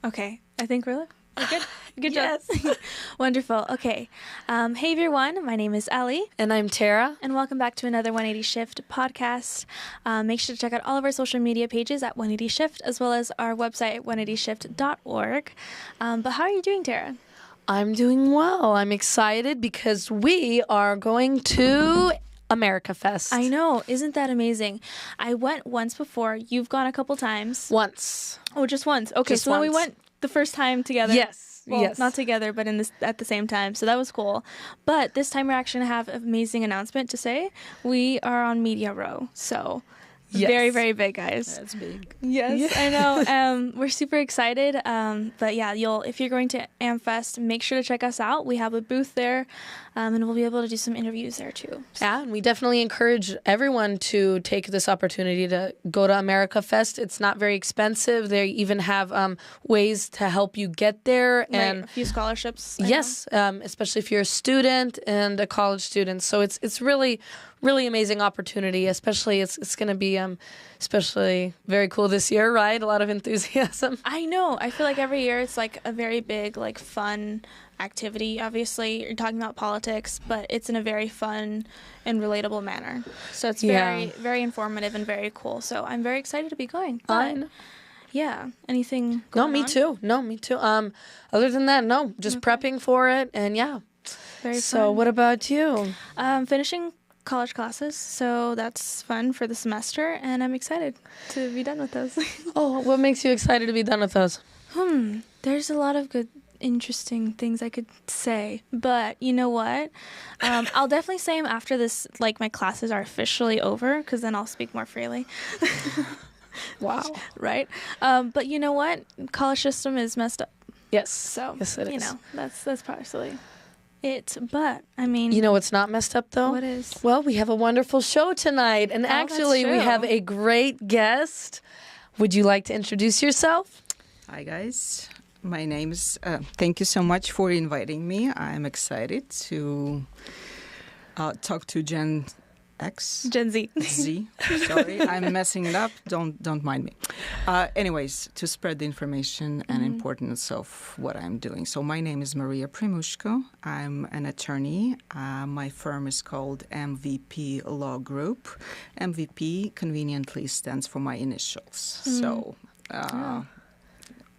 Okay, I think we're good. Good Yes. job. Wonderful. Okay. Hey everyone, my name is Ellie. And I'm Tara. And welcome back to another 180 Shift podcast. Make sure to check out all of our social media pages at 180 Shift, as well as our website at 180shift.org. But how are you doing, Tara? I'm doing well. I'm excited because we are going to America Fest. I know. Isn't that amazing? I went once before. You've gone a couple times. Once. Oh, just once. Okay, Just so then we once. went the first time together. Yes. Well, yes. not together, but at the same time. So that was cool. But this time we're actually going to have an amazing announcement to say. We are on Media Row. So Yes. very, very big, guys. That's big. Yes, I know. We're super excited. But yeah, if you're going to AmFest, make sure to check us out. We have a booth there, and we'll be able to do some interviews there too. So. Yeah, and we definitely encourage everyone to take this opportunity to go to America Fest. It's not very expensive. They even have ways to help you get there. And a few scholarships. Yes, especially if you're a student and a college student. So it's really amazing opportunity, especially it's going to be especially very cool this year, right? A lot of enthusiasm. I know. I feel like every year it's like a very big, like fun activity. Obviously, you're talking about politics, but it's in a very fun and relatable manner. So it's very, very informative and very cool. So I'm very excited to be going. Fun. Yeah. Anything going on? Me too. No, me too. Other than that, no. Just prepping for it, and yeah. Very fun. So what about you? Finishing college classes, so that's fun for the semester, and I'm excited to be done with those. Oh, what makes you excited to be done with those? There's a lot of good, interesting things I could say, but you know what? I'll definitely say them after this, like my classes are officially over, because then I'll speak more freely. Wow. Right? But you know what? College system is messed up. Yes. So, yes, it is. You know, that's partially it. But, I mean... You know what's not messed up, though? What is? Well, we have a wonderful show tonight, and actually we have a great guest. Would you like to introduce yourself? Hi, guys. My name is... thank you so much for inviting me. I'm excited to talk to Gen Z. Z. Sorry, I'm messing it up. Don't mind me. Anyways, to spread the information and importance of what I'm doing. So my name is Maria Primushko. I'm an attorney. My firm is called MVP Law Group. MVP conveniently stands for my initials. So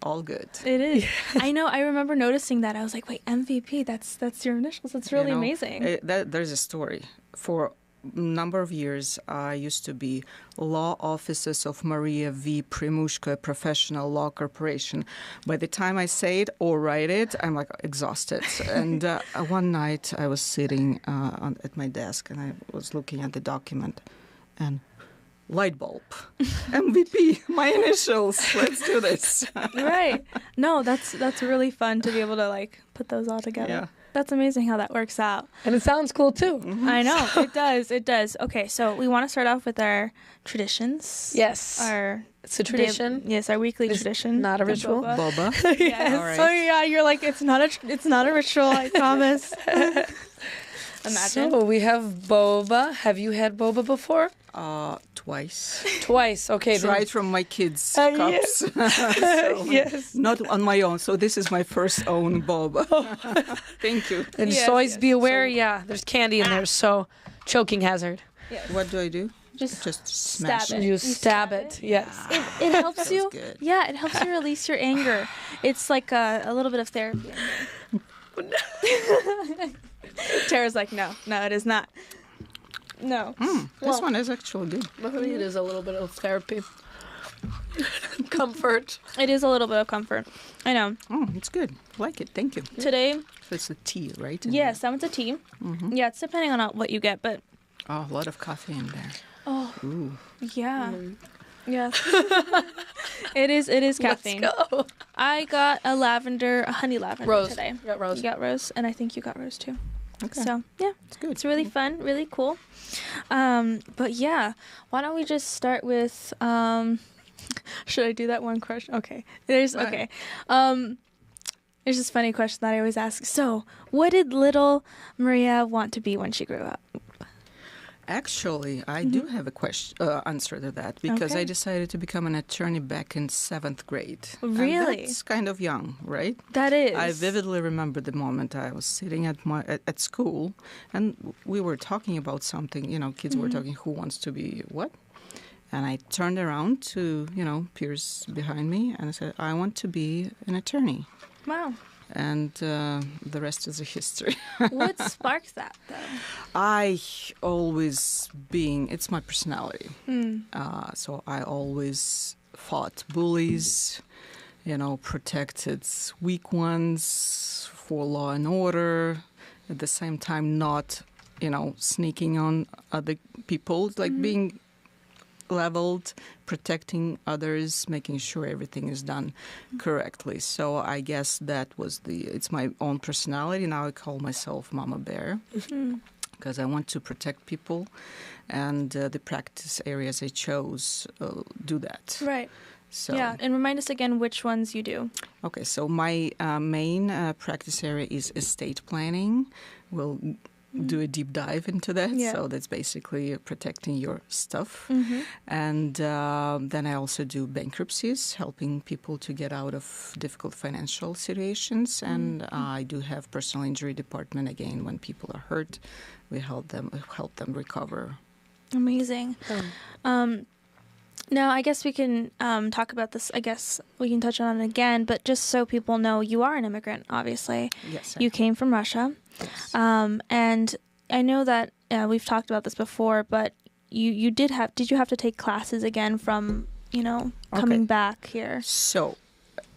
all good. It is. I know. I remember noticing that. I was like, wait, MVP, that's your initials. That's really amazing. There's a story. For number of years, I used to be law officers of Maria V. Primushko, Professional Law Corporation. By the time I say it or write it, I'm like exhausted. And one night I was sitting at my desk and I was looking at the document and light bulb, MVP, my initials. Let's do this. Right. No, that's really fun to be able to like put those all together. Yeah. That's amazing how that works out. And it sounds cool, too. Mm-hmm. I know. It does. Okay, so we want to start off with our traditions. Yes. It's a tradition. Yes, our weekly tradition. Not a the ritual. Boba. Yes. All right. So yeah, you're like, it's not a ritual, I promise. Imagine. So we have boba. Have you had boba before? Twice. Twice. Okay. Tried from my kids' Yes. cups. So, Yes. Not on my own. So this is my first own boba. Thank you. And Yes, just always yes. be aware, there's candy in there, so choking hazard. Yes. What do I do? Just smash stab it. it. You You stab stab it. it? Yes. It helps Feels you. good. Yeah, it helps you release your anger. It's like a little bit of therapy. Tara's like, no, it is not. No. This one is actually good. Maybe it is a little bit of therapy. Comfort. It is a little bit of comfort. I know. Oh, it's good. Like it. Thank you. Today, So it's a tea, right? yes, that one's a tea. Yeah, it's depending on what you get, but Oh, a lot of coffee in there. oh, Ooh. yeah. Yeah. It is caffeine. Let's go. I got a honey lavender Rose. today. You got rose. You got rose, and I think you got rose too. Okay. So, yeah. It's good. It's really fun, really cool. But yeah, why don't we just start with should I do that one question? Okay. There's this funny question that I always ask. So, what did little Maria want to be when she grew up? Actually, I do have a answer to that because I decided to become an attorney back in 7th grade. Really? And that's kind of young, right? That is. I vividly remember the moment I was sitting at school, and we were talking about something. Kids were talking, who wants to be what? And I turned around to peers behind me, and I said, I want to be an attorney. Wow. And the rest is a history. What sparked that, though? It's my personality. So I always fought bullies, protected weak ones for law and order. At the same time, not, sneaking on other people, like being leveled, protecting others, making sure everything is done correctly. So I guess it's my own personality. Now I call myself Mama Bear because I want to protect people, and the practice areas I chose do that. Right. So, yeah, and remind us again which ones you do. Okay, so my main practice area is estate planning. We'll do a deep dive into that. Yeah. So that's basically protecting your stuff. And then I also do bankruptcies, helping people to get out of difficult financial situations. And I do have personal injury department. Again, when people are hurt, we help them recover. Amazing. Now, I guess we can talk about this. I guess we can touch on it again, but just so people know, you are an immigrant, obviously. Yes. You came from Russia. Yes. And I know that we've talked about this before, but did you have to take classes again from, coming back here? So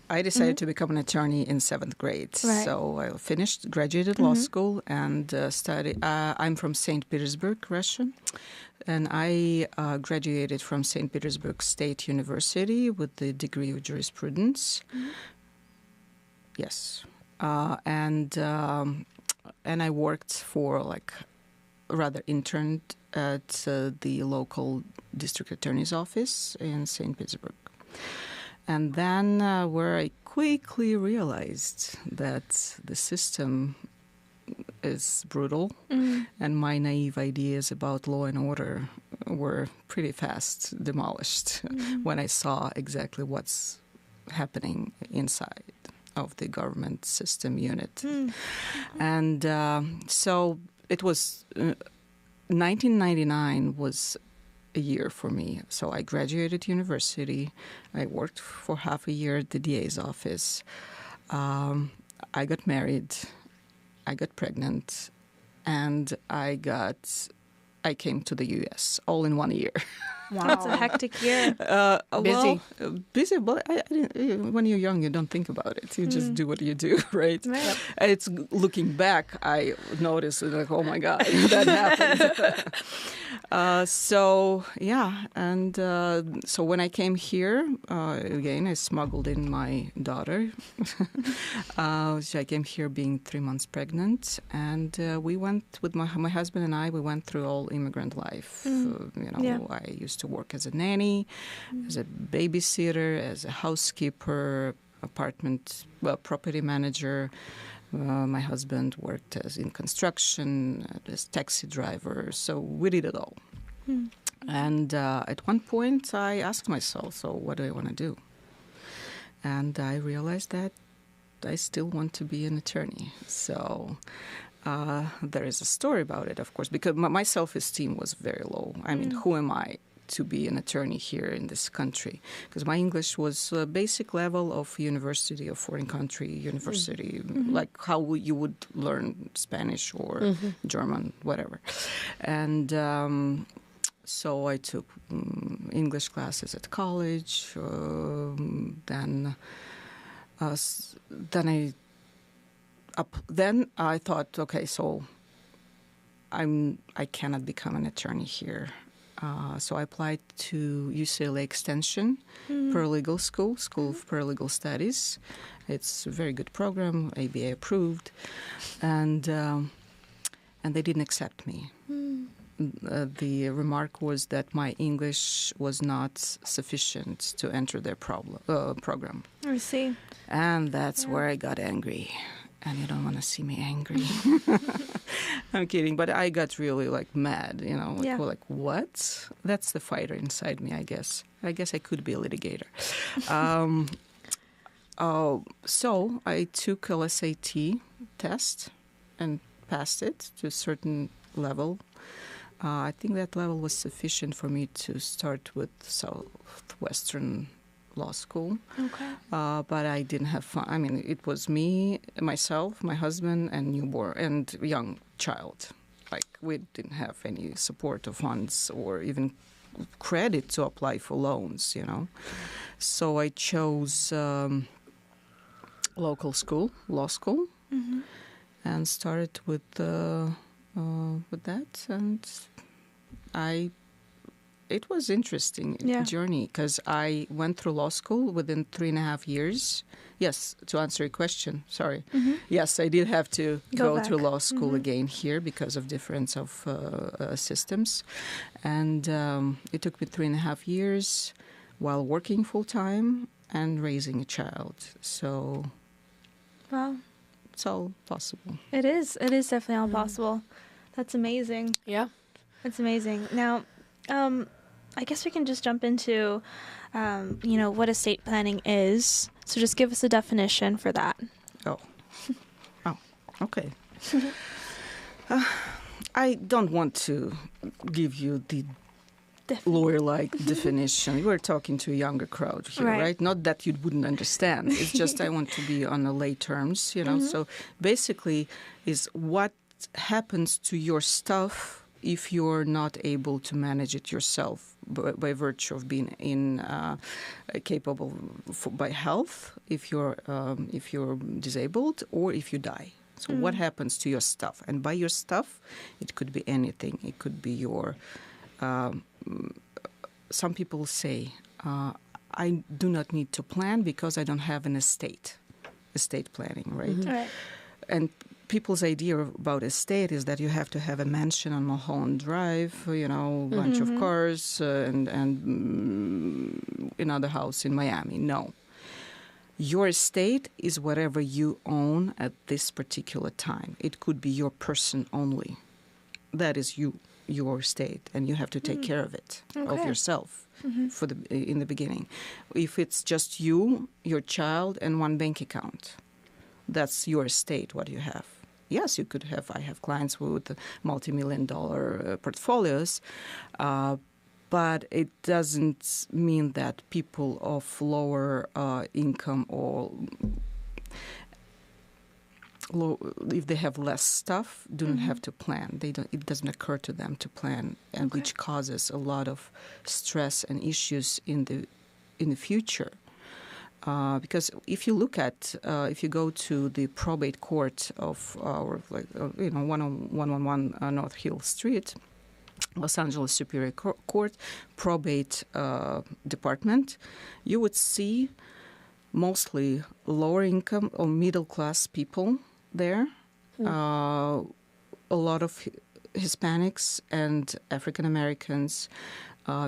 I decided to become an attorney in 7th grade. Right. So I graduated law school and studied. I'm from St. Petersburg, Russia. And I graduated from St. Petersburg State University with the degree of jurisprudence. Yes. And I worked interned at the local district attorney's office in St. Petersburg. And then where I quickly realized that the system is brutal, and my naive ideas about law and order were pretty fast demolished when I saw exactly what's happening inside of the government system unit. And so it was 1999 was a year for me. So I graduated university. I worked for half a year at the DA's office. I got married. I got pregnant, and I came to the U.S. all in 1 year. Wow. That's a hectic year. Busy. Busy, but when you're young, you don't think about it. You just do what you do, right? Right. It's looking back, I noticed, oh my God, that happened. So when I came here, again, I smuggled in my daughter. So I came here being 3 months pregnant, and we went with my husband and I. We went through all immigrant life. I used to work as a nanny, as a babysitter, as a housekeeper, property manager. My husband worked in construction, as taxi driver, so we did it all. And at one point I asked myself, so what do I want to do? And I realized that I still want to be an attorney. So there is a story about it, of course, because my self-esteem was very low. I mean, who am I to be an attorney here in this country? Because my English was a basic level of university, of foreign country university, like how you would learn Spanish or German, whatever. And so I took English classes at college. Then I thought, okay, so I cannot become an attorney here. So I applied to UCLA Extension Paralegal School of Paralegal Studies. It's a very good program, ABA approved, and they didn't accept me. The remark was that my English was not sufficient to enter their program. I see. And that's where I got angry. and you don't want to see me angry. I'm kidding, but I got really mad, like what? That's the fighter inside me, I guess. I guess I could be a litigator. So I took a LSAT test and passed it to a certain level. I think that level was sufficient for me to start with Southwestern Law School. Okay. But I didn't have fun. I mean, it was me, myself, my husband, and newborn and young child. We didn't have any support of funds or even credit to apply for loans, So I chose local school, law school, and started with that. And it was interesting journey because I went through law school within 3.5 years. Yes, to answer your question, sorry. Yes, I did have to go through law school again here because of difference of systems. And it took me 3.5 years while working full-time and raising a child. So, wow, it's all possible. It is definitely all possible. That's amazing. Yeah. That's amazing. Now, I guess we can just jump into, what estate planning is. So just give us a definition for that. Oh, okay. I don't want to give you the lawyer-like definition. We're talking to a younger crowd here, right? Not that you wouldn't understand. It's just I want to be on the lay terms, So basically is what happens to your stuff if you're not able to manage it yourself by virtue of being capable by health, if you're disabled, or if you die. So what happens to your stuff? And by your stuff, it could be anything. It could be your... some people say, I do not need to plan because I don't have an estate planning, right? Right. And people's idea about estate is that you have to have a mansion on Mulholland Drive, a bunch of cars, and another house in Miami. No. Your estate is whatever you own at this particular time. It could be your person only. That is your estate, and you have to take care of it, of yourself in the beginning. If it's just you, your child, and one bank account, that's your estate, what you have. Yes, you could have. I have clients with multi-million-dollar portfolios, but it doesn't mean that people of lower income or if they have less stuff, don't have to plan. It doesn't occur to them to plan, and which causes a lot of stress and issues in the future. Because if you look at, if you go to the probate court of our, 111 North Hill Street, Los Angeles Superior Court, probate department, you would see mostly lower income or middle class people there, a lot of Hispanics and African Americans,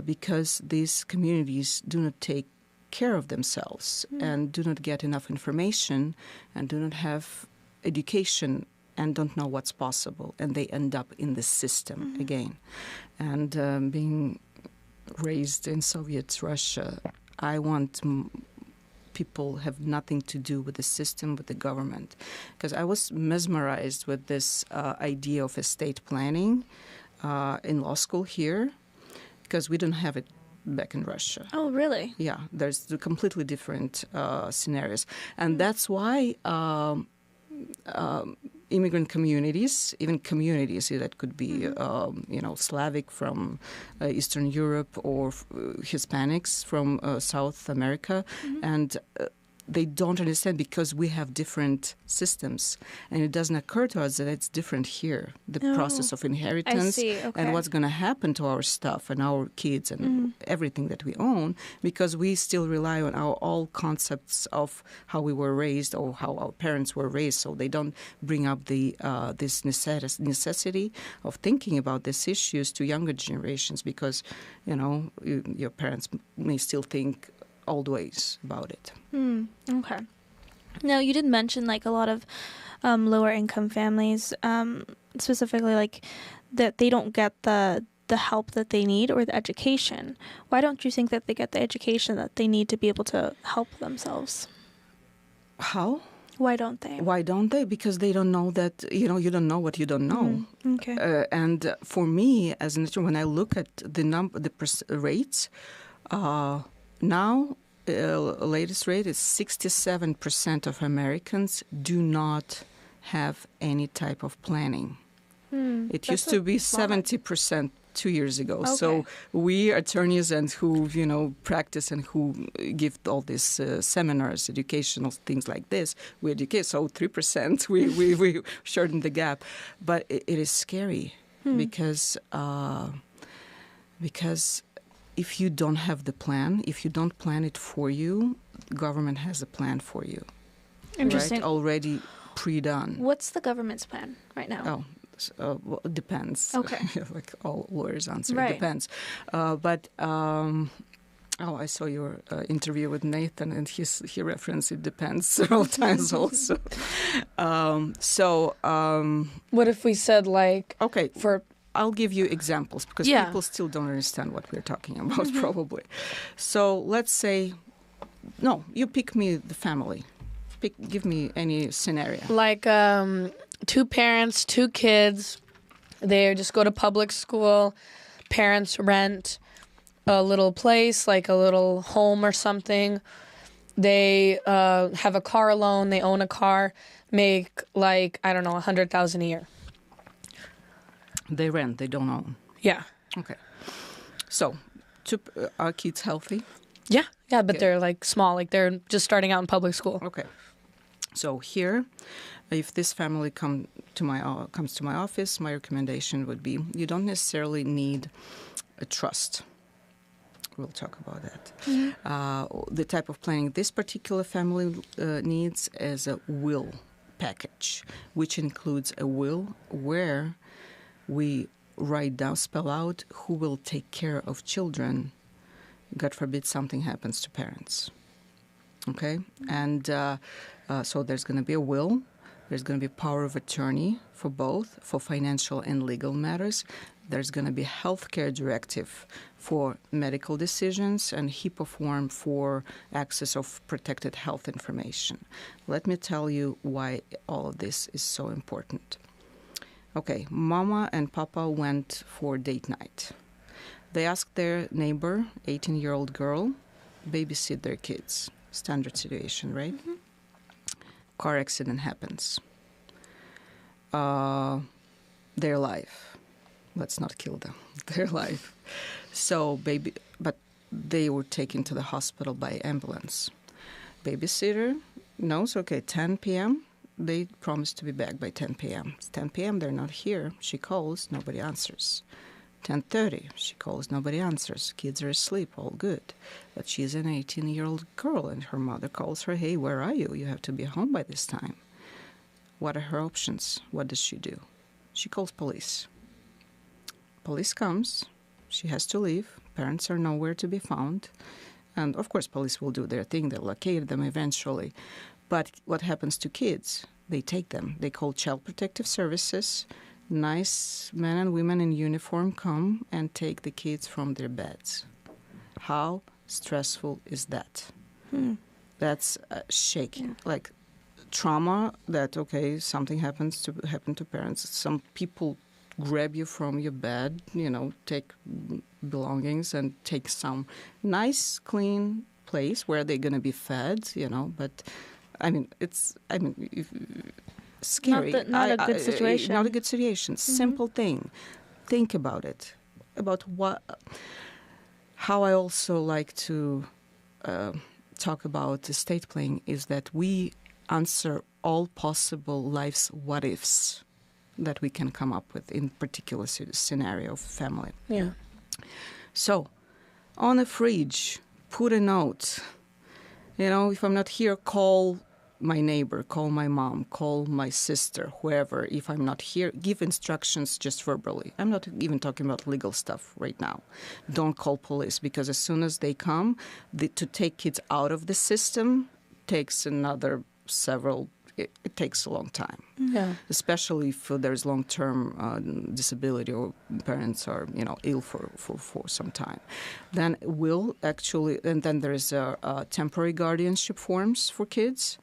because these communities do not take care of themselves and do not get enough information and do not have education and don't know what's possible, and they end up in the system again. And being raised in Soviet Russia, I want people have nothing to do with the system, with the government, because I was mesmerized with this idea of estate planning in law school here, because we don't have it back in Russia. Oh, really? Yeah, there's completely different scenarios. And that's why immigrant communities, even communities that could be, Slavic from Eastern Europe or Hispanics from South America, and they don't understand because we have different systems, and it doesn't occur to us that it's different here. The process of inheritance and what's going to happen to our stuff and our kids and everything that we own, because we still rely on our old concepts of how we were raised or how our parents were raised. So they don't bring up the this necessity of thinking about these issues to younger generations, because your parents may still think old ways about it. Okay. Now, you did mention like a lot of lower income families, specifically like that they don't get the help that they need or the education. Why don't you think that they get the education that they need to be able to help themselves? How? Why don't they? Why don't they? Because they don't know that, you don't know what you don't know. Okay. And for me, as an attorney, when I look at the rates, now latest rate is 67% of Americans do not have any type of planning. It used to be 70% 2 years ago. Okay. So we attorneys and who, practice and who give all these seminars, educational things like this, we educate. So 3%, we shorten the gap. But it is scary because if you don't have the plan, if you don't plan it for you, government has a plan for you. Interesting. Right? Already pre-done. What's the government's plan right now? Oh. Well, it depends. Okay. Like all lawyers answer, Right. it depends. I saw your interview with Nathan, and he referenced it depends several times also. What if we said like, Okay, for I'll give you examples because people still don't understand what we're talking about probably. So let's say, no, you pick me the family. Give me any scenario. like 2 parents, 2 kids, they just go to public school, parents rent a little place, like a little home or something. They have a car loan, they own a car, make like, I don't know, $100,000 a year. They rent, they don't own. Yeah. Okay. So, are kids healthy? Yeah, but Okay. they're like small, like they're just starting out in public school. Okay. So here, if this family comes to my office, my recommendation would be you don't necessarily need a trust. We'll talk about that. The type of planning this particular family needs is a will package, which includes a will where we write down, spell out who will take care of children. God forbid something happens to parents. Okay? And so there's going to be a will. There's going to be power of attorney for both, for financial and legal matters. There's going to be healthcare directive for medical decisions and HIPAA form for access of protected health information. Let me tell you why all of this is so important. Okay, Mama and Papa went for date night. They asked their neighbor, 18-year-old girl, babysit their kids. Standard situation, right? Car accident happens. Their life. Let's not kill them. Their life. So but they were taken to the hospital by ambulance. Babysitter knows, okay, 10 p.m., they promised to be back by 10 p.m. It's 10 p.m., they're not here. She calls, nobody answers. 10:30, she calls, nobody answers. Kids are asleep, all good. But she's an 18-year-old girl, and her mother calls her, hey, where are you? You have to be home by this time. What are her options? What does she do? She calls police. Police comes. She has to leave. Parents are nowhere to be found. And, of course, police will do their thing. They'll locate them eventually. But what happens to kids? They take them. They call Child Protective Services. Nice men and women in uniform come and take the kids from their beds. How stressful is that? That's shaking. Yeah. Like trauma that, okay, something happened to parents. Some people grab you from your bed, take belongings and take some nice, clean place where they're going to be fed, but scary. Not a good situation. Not a good situation. Simple thing. Think about it. About how I also like to talk about estate planning is that we answer all possible life's what ifs that we can come up with in particular scenario of family. Yeah. So, on a fridge, put a note. If I'm not here, call my neighbor, call my mom, call my sister, whoever. If I'm not here, give instructions just verbally. I'm not even talking about legal stuff right now. Don't call police, because as soon as they come, to take kids out of the system takes another it takes a long time. Yeah. Especially if there's long-term disability or parents are, ill for some time. Then and then there's temporary guardianship forms for kids.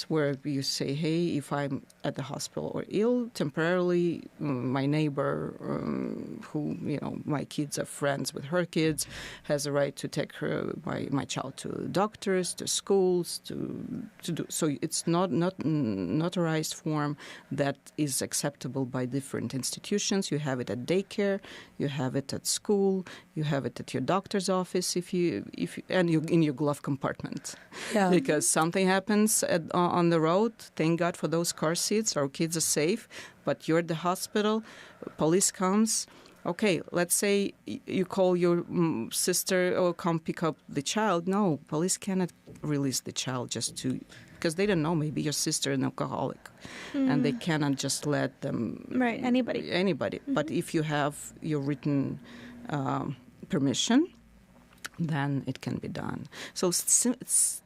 Where you say, hey, if I'm at the hospital or ill, temporarily, my neighbor, who, my kids are friends with her kids, has a right to take my child to doctors, to schools, to do. So it's not notarized form that is acceptable by different institutions. You have it at daycare, you have it at school, you have it at your doctor's office, and in your glove compartment. Yeah. Because something happens on the road. Thank God for those car seats. Our kids are safe, but you're at the hospital. Police comes. Okay, let's say you call your sister or come pick up the child. No, police cannot release the child because they don't know. Maybe your sister is an alcoholic, and they cannot just let them. Right, anybody. Mm-hmm. But if you have your written permission, then it can be done. So it's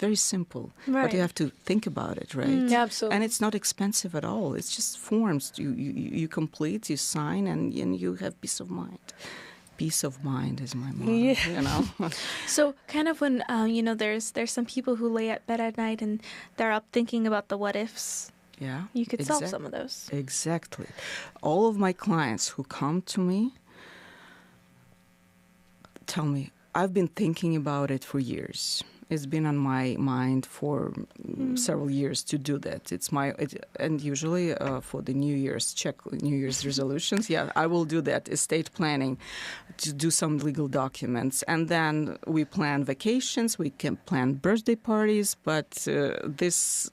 very simple, but you have to think about it, right? Yeah, absolutely. And it's not expensive at all. It's just forms. You complete, you sign, and you have peace of mind. Peace of mind is my motto, Yeah. So kind of when, there's some people who lay at bed at night and they're up thinking about the what ifs. Yeah. You could solve some of those. Exactly. All of my clients who come to me tell me, I've been thinking about it for years. It's been on my mind for several years to do that. And usually for the New Year's resolutions, I will do that, estate planning, to do some legal documents. And then we plan vacations, we can plan birthday parties, but this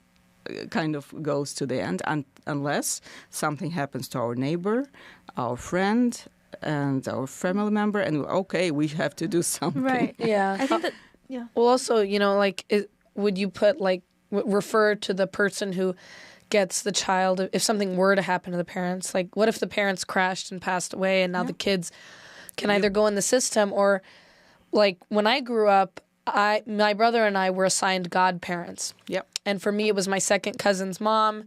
kind of goes to the end unless something happens to our neighbor, our friend, and our family member, and we have to do something. Right, yeah. I think that, yeah. Well, also, would you put, refer to the person who gets the child, if something were to happen to the parents? Like, what if the parents crashed and passed away, and now the kids can either go in the system, or, when I grew up, my brother and I were assigned godparents. Yep. And for me, it was my second cousin's mom.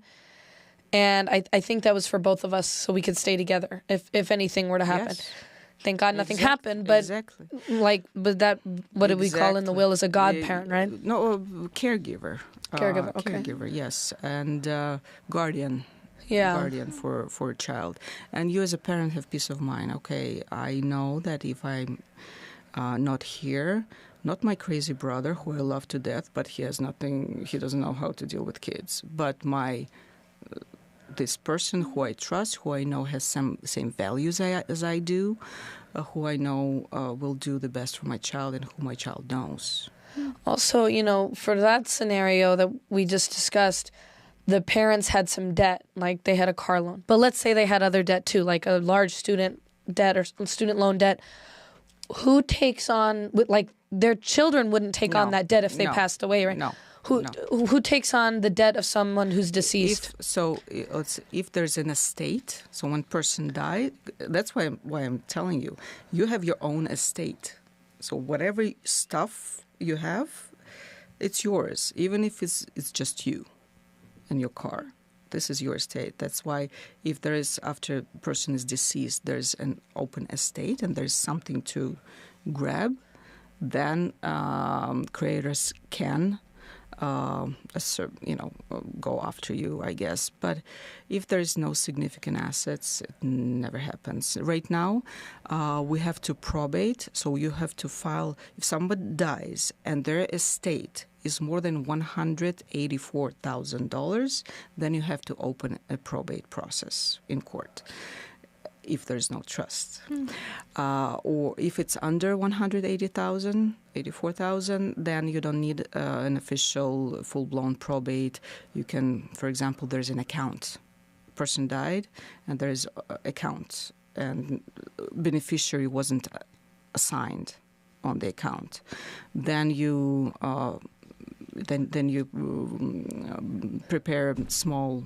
And I think that was for both of us so we could stay together if anything were to happen. Yes. Thank God nothing happened, but but that, what do we call in the will, is a godparent, right? No, caregiver. Caregiver, okay. Caregiver, yes. And guardian. Yeah. Guardian for a child. And you as a parent have peace of mind. Okay, I know that if I'm not here, not my crazy brother, who I love to death, but he doesn't know how to deal with kids, but this person who I trust, who I know has some same values as I do, who I know will do the best for my child and who my child knows. Also, for that scenario that we just discussed, the parents had some debt, like they had a car loan. But let's say they had other debt too, like a large student debt or student loan debt. Who takes on, their children wouldn't take on that debt if they passed away, right? No. Who takes on the debt of someone who's deceased? If there's an estate, so when person died, that's why I'm telling you, you have your own estate. So whatever stuff you have, it's yours, even if it's just you and your car. This is your estate. That's why if there is, after a person is deceased, there's an open estate and there's something to grab, then creators can go after you, I guess. But if there is no significant assets, it never happens. Right now, we have to probate, so you have to file, if somebody dies and their estate is more than $184,000, then you have to open a probate process in court. If there's no trust. Or if it's under 84,000, then you don't need an official full-blown probate. You can, for example, there's an account. Person died, and there's account, and beneficiary wasn't assigned on the account. Then you prepare a small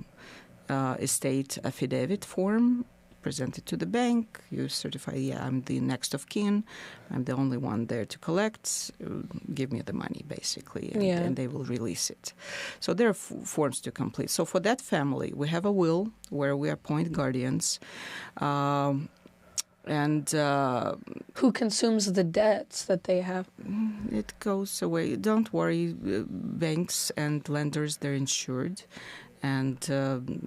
estate affidavit form present it to the bank. You certify, yeah, I'm the next of kin. I'm the only one there to collect. Give me the money, basically, and they will release it. So there are forms to complete. So for that family, we have a will where we appoint guardians. Who consumes the debts that they have? It goes away. Don't worry. Banks and lenders, they're insured. And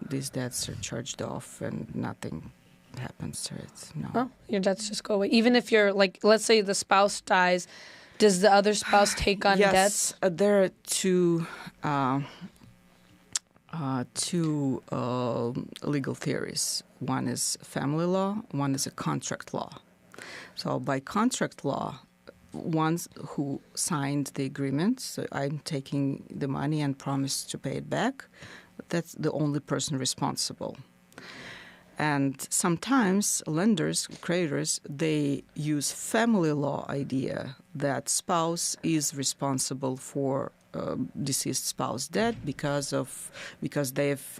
these debts are charged off and nothing happens to it. No. Oh, your debts just go away. Even if you're, like, let's say the spouse dies, does the other spouse take on debts? Yes, there are two legal theories. One is family law, one is a contract law. So by contract law, one who signed the agreement, so I'm taking the money and promise to pay it back, that's the only person responsible. And sometimes lenders, creditors, they use family law idea that spouse is responsible for deceased spouse debt because they've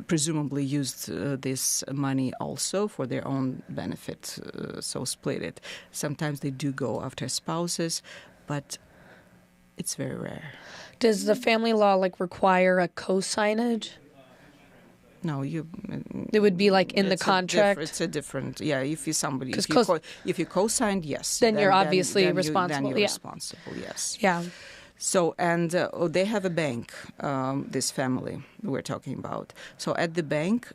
presumably used this money also for their own benefit, so split it. Sometimes they do go after spouses, but it's very rare. Does the family law require a co-signage? No, it would be in the contract. It's a different. Yeah, if you co-signed, yes. Then you're obviously responsible. Then you're responsible. Yes. Yeah. So, and they have a bank, this family we're talking about. So at the bank,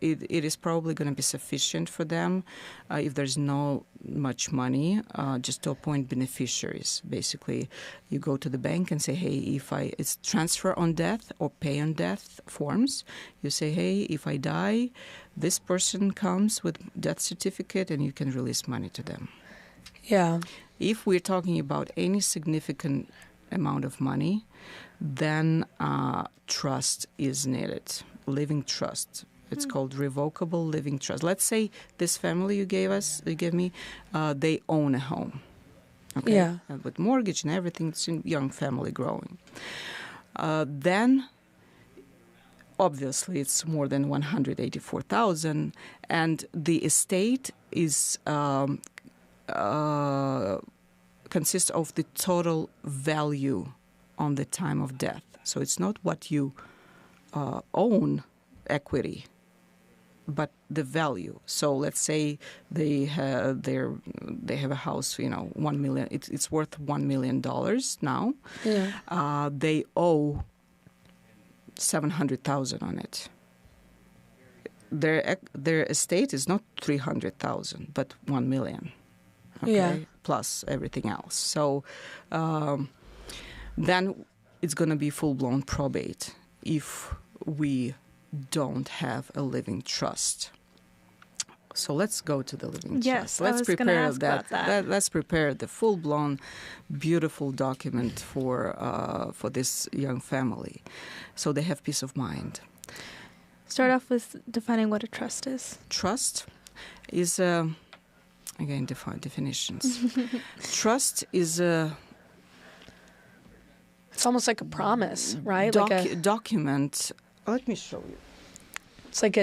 it is probably going to be sufficient for them if there's no much money, just to appoint beneficiaries. Basically, you go to the bank and say, hey, it's transfer on death or pay on death forms. You say, hey, if I die, this person comes with death certificate and you can release money to them. Yeah. If we're talking about any significant amount of money, then trust is needed, living trust. It's called revocable living trust. Let's say this family you gave me, they own a home. Okay? Yeah. With mortgage and everything, it's a young family growing. Then, obviously, it's more than $184,000, and the estate is consists of the total value on the time of death. So it's not what you own equity, but the value. So let's say they have a house, $1 million. It's worth $1 million now. Yeah. They owe $700,000 on it. Their estate is not $300,000, but $1 million. Okay? Yeah. Plus everything else. So then it's going to be full-blown probate if we don't have a living trust. So let's go to the living trust. Yes, let's prepare about that. Let's prepare the full-blown, beautiful document for this young family, so they have peace of mind. Start off with defining what a trust is. Trust is again, define definitions. Trust is a... It's almost like a promise, right? Document. Let me show you. It's like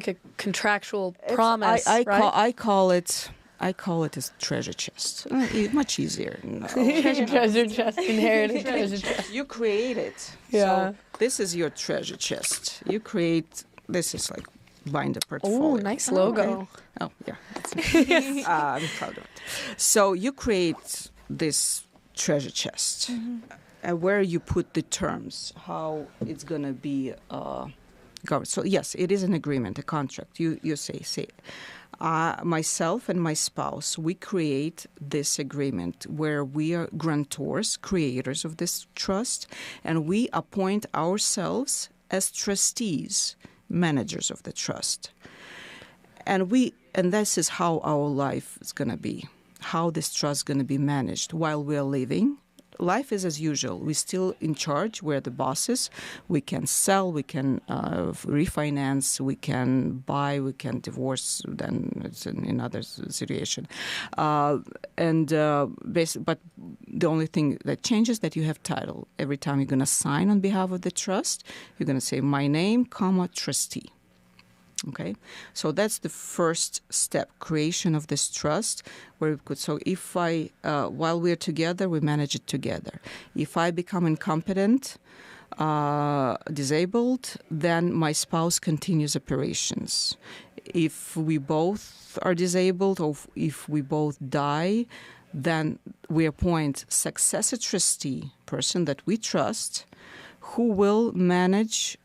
a contractual promise, I right? call it a treasure chest. Much easier. No. Treasure chest, inherited treasure chest. You create it. Yeah. So this is your treasure chest. You create. This is like binder portfolio. Oh, nice logo. Okay. Oh, yeah. I'm proud of it. So you create this treasure chest, where you put the terms, how it's going to be governed. So yes, it is an agreement, a contract. You say, myself and my spouse, we create this agreement where we are grantors, creators of this trust, and we appoint ourselves as trustees, managers of the trust. And this is how our life is going to be, how this trust is going to be managed while we're living. Life is as usual. We're still in charge. We're the bosses. We can sell. We can refinance. We can buy. We can divorce. Then it's in another situation. But the only thing that changes is that you have title. Every time you're going to sign on behalf of the trust, you're going to say, my name, trustee. Okay, so that's the first step, creation of this trust, where we could. So if while we're together, we manage it together. If I become incompetent, disabled, then my spouse continues operations. If we both are disabled, or if we both die, then we appoint successor trustee, person that we trust, who will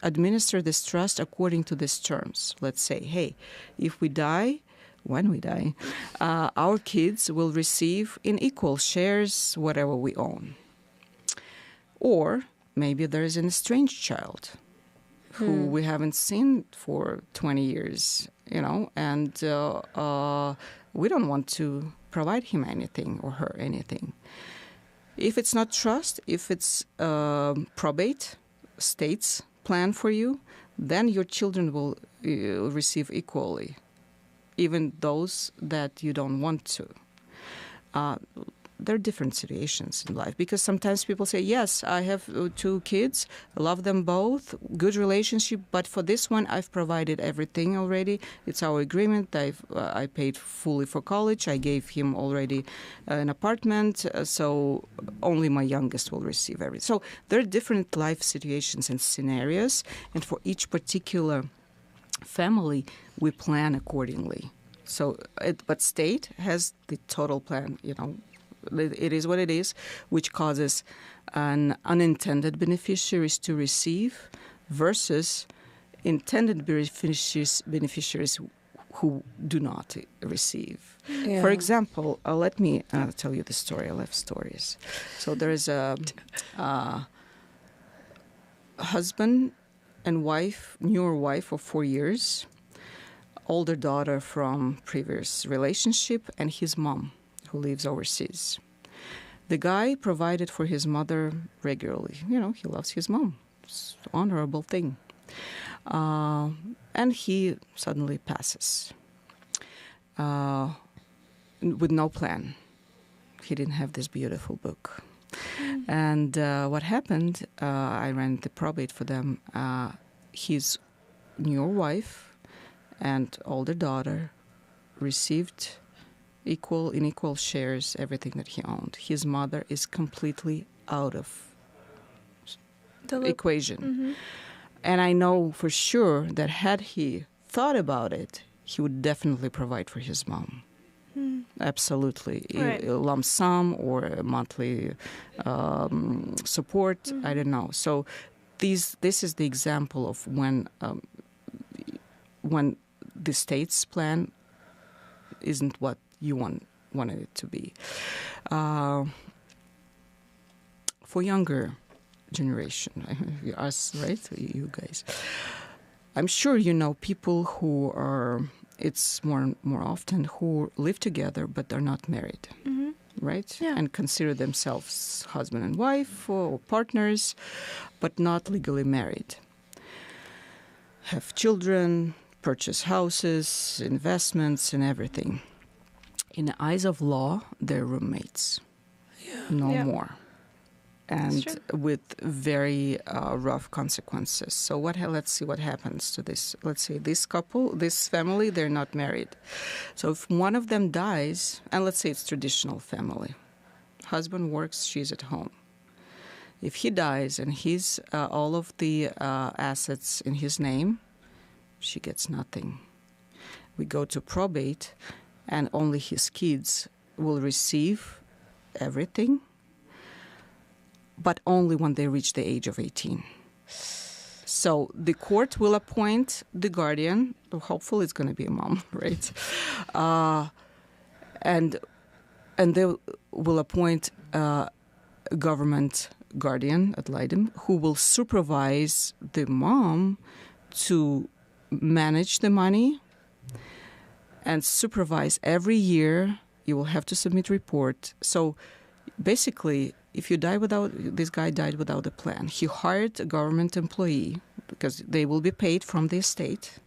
administer this trust according to these terms. Let's say, hey, if we die, when we die, our kids will receive in equal shares whatever we own. Or maybe there is an estranged child who we haven't seen for 20 years, and we don't want to provide him anything or her anything. If it's not trust, if it's probate, state's plan for you, then your children will receive equally, even those that you don't want to. There are different situations in life, because sometimes people say, yes, I have 2 kids, I love them both, good relationship, but for this one I've provided everything already. It's our agreement. I paid fully for college. I gave him already an apartment, so only my youngest will receive everything. So there are different life situations and scenarios, and for each particular family we plan accordingly. So, but state has the total plan, It is what it is, which causes an unintended beneficiaries to receive versus intended beneficiaries who do not receive. Yeah. For example, let me tell you the story. I love stories. So there is a husband and wife, newer wife of 4 years, older daughter from previous relationship, and his mom, who lives overseas. The guy provided for his mother regularly. He loves his mom. It's an honorable thing. And he suddenly passes with no plan. He didn't have this beautiful book. And what happened, I ran the probate for them. His newer wife and older daughter received in equal shares everything that he owned. His mother is completely out of the equation. Mm-hmm. And I know for sure that had he thought about it, he would definitely provide for his mom. Absolutely. Right. A lump sum or a monthly support, I don't know. So this is the example of when the state's plan isn't what you wanted it to be. For younger generation, us, right? You guys. I'm sure you know people who are, it's more often, who live together but are not married, right? Yeah. And consider themselves husband and wife or partners, but not legally married. Have children, purchase houses, investments, and everything. In the eyes of law, they're roommates. No more. And with very rough consequences. So let's see what happens to this. Let's say this couple, this family, they're not married. So if one of them dies, and let's say it's traditional family, husband works, she's at home. If he dies and he's all of the assets in his name, she gets nothing. We go to probate, and only his kids will receive everything, but only when they reach the age of 18. So the court will appoint the guardian. Hopefully it's going to be a mom, right? And they will appoint a government guardian ad litem who will supervise the mom to manage the money and supervise every year. You will have to submit report. So basically, if you die this guy died without a plan. He hired a government employee because they will be paid from the estate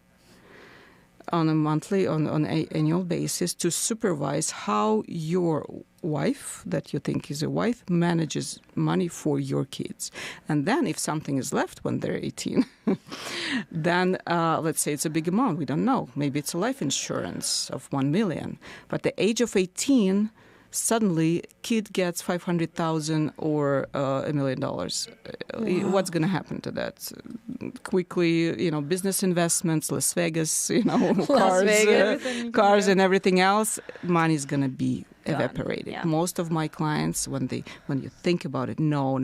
on an annual basis to supervise how your wife that you think is a wife manages money for your kids. And then if something is left when they're 18, then let's say it's a big amount. We don't know. Maybe it's a life insurance of $1 million. But the age of 18, suddenly kid gets 500,000 or $1 million. Wow. What's going to happen to that? Quickly, business investments, Las Vegas, cars, Vegas. and everything else. Money is going to be Gone. evaporated. Yeah. Most of my clients, when you think about it, no.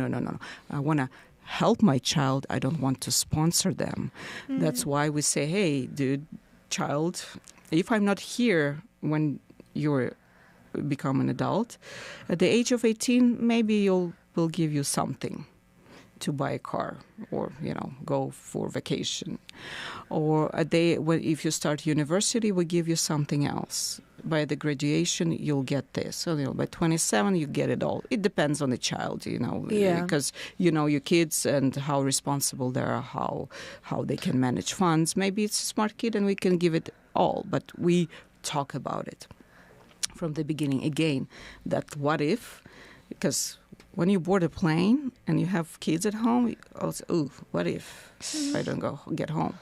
I want to help my child. I don't want to sponsor them. That's why we say, hey, dude, child, if I'm not here when you're become an adult, at the age of 18, maybe we'll give you something to buy a car or, go for vacation. Or if you start university, we give you something else. By the graduation, you'll get this. So, by 27, you get it all. It depends on the child, because your kids and how responsible they are, how they can manage funds. Maybe it's a smart kid and we can give it all, but we talk about it from the beginning. Again, that what if, because when you board a plane and you have kids at home, you also, what if I don't get home?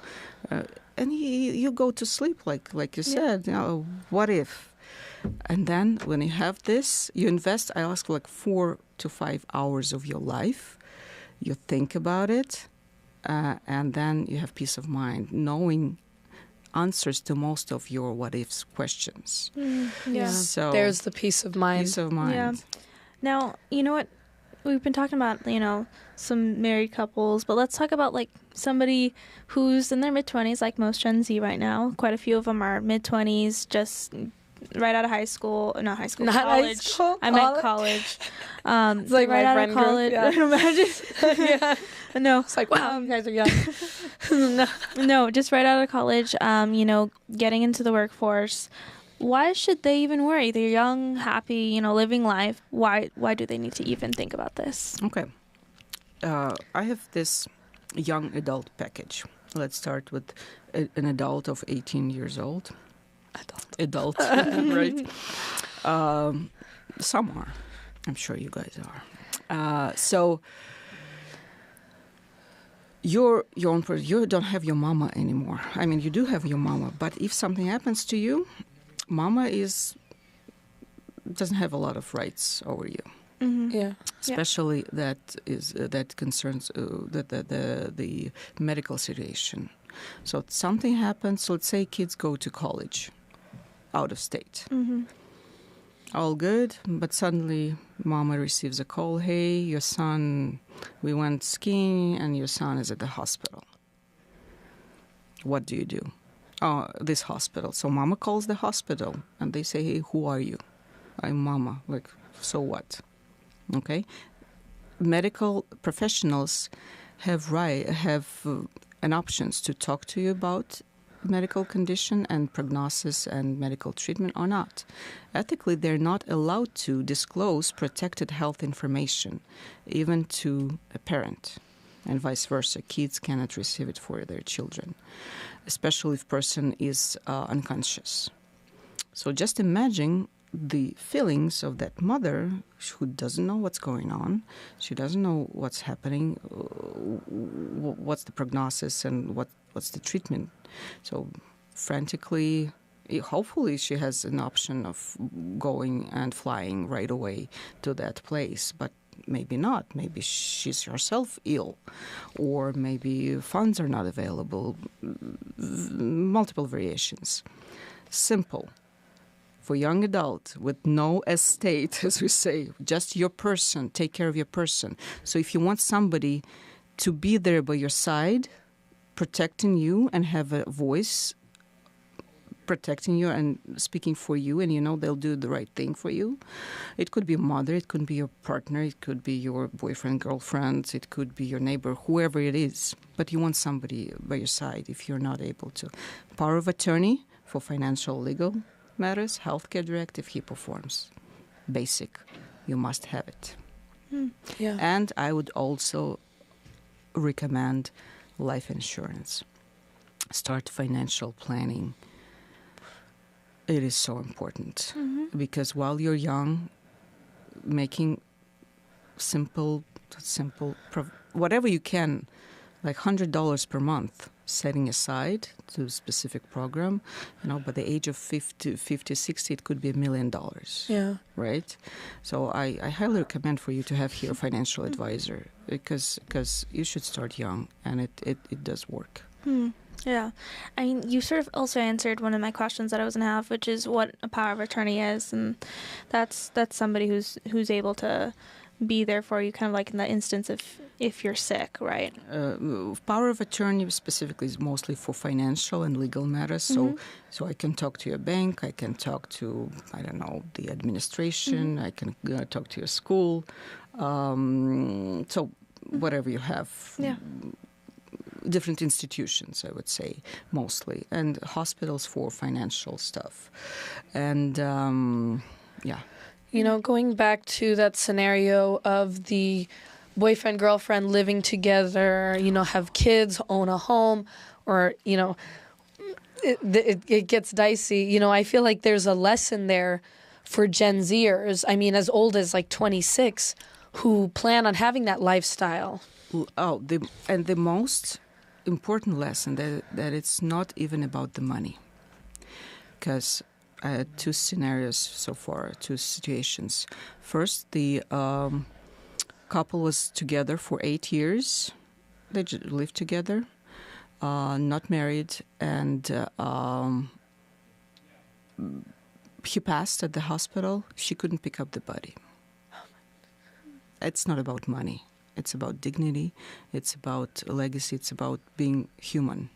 And you go to sleep, like you said, what if? And then when you have this, you invest, I ask, 4 to 5 hours of your life. You think about it, and then you have peace of mind, knowing answers to most of your what ifs questions. Yeah. So there's the peace of mind. Peace of mind. Yeah. Now, you know what? We've been talking about, some married couples, but let's talk about somebody who's in their mid-20s, like most Gen Z right now. Quite a few of them are mid-20s, just right out of high school. Not high school, Not college. high school, I meant college. It's like right my out friend of college. group, yeah. Imagine. Yeah. No. It's like, wow, you guys are young. No, just right out of college, getting into the workforce. Why should they even worry? They're young, happy, living life. Why do they need to even think about this? Okay. I have this young adult package. Let's start with an adult of 18 years old. Adult, right? Some are. I'm sure you guys are. So you're your own person. You don't have your mama anymore. I mean, you do have your mama, but if something happens to you, mama doesn't have a lot of rights over you. Mm-hmm. Yeah. Especially that concerns the medical situation. So if something happens. Let's say kids go to college, out of state. Mm-hmm. All good, but suddenly mama receives a call. Hey, your son, we went skiing, and your son is at the hospital. What do you do? This hospital. So mama calls the hospital, and they say, hey, who are you? I'm mama. So what? Okay, medical professionals have an options to talk to you about medical condition and prognosis and medical treatment or not. Ethically, they're not allowed to disclose protected health information, even to a parent, and vice versa. Kids cannot receive it for their children, especially if person is unconscious. So just imagine the feelings of that mother who doesn't know what's going on. She doesn't know what's happening, what's the prognosis, and what's the treatment. So frantically, hopefully she has an option of going and flying right away to that place, but maybe not. Maybe she's herself ill, or maybe funds are not available. Multiple variations. Simple. For young adult with no estate, as we say, just your person, take care of your person. So if you want somebody to be there by your side, protecting you and have a voice, protecting you and speaking for you, and they'll do the right thing for you. It could be a mother, it could be your partner, it could be your boyfriend, girlfriend, it could be your neighbor, whoever it is. But you want somebody by your side if you're not able to. Power of attorney for financial, legal matters, healthcare directive, he performs. Basic. You must have it. Yeah. And I would also recommend life insurance. Start financial planning. It is so important because while you're young, making simple, whatever you can, like $100 per month, setting aside to a specific program. By the age of 50, 60, it could be $1 million. Yeah. Right? So I highly recommend for you to have here a financial advisor because you should start young, and it does work. Yeah. I mean, you sort of also answered one of my questions that I was going to have, which is what a power of attorney is. And that's somebody who's able to be there for you, kind of like in the instance if you're sick, right? Power of attorney specifically is mostly for financial and legal matters. So I can talk to your bank, I can talk to, I don't know, the administration, I can talk to your school. So whatever you have. Yeah. Different institutions, I would say, mostly, and hospitals for financial stuff. And, yeah. Going back to that scenario of the boyfriend, girlfriend living together, have kids, own a home, or, it gets dicey. I feel like there's a lesson there for Gen Zers, I mean, as old as like 26, who plan on having that lifestyle. The most important lesson that it's not even about the money, because I had two scenarios so far, two situations. First, the couple was together for 8 years. They just lived together, not married, and he passed at the hospital. She couldn't pick up the body. It's not about money. It's about dignity. It's about legacy. It's about being human,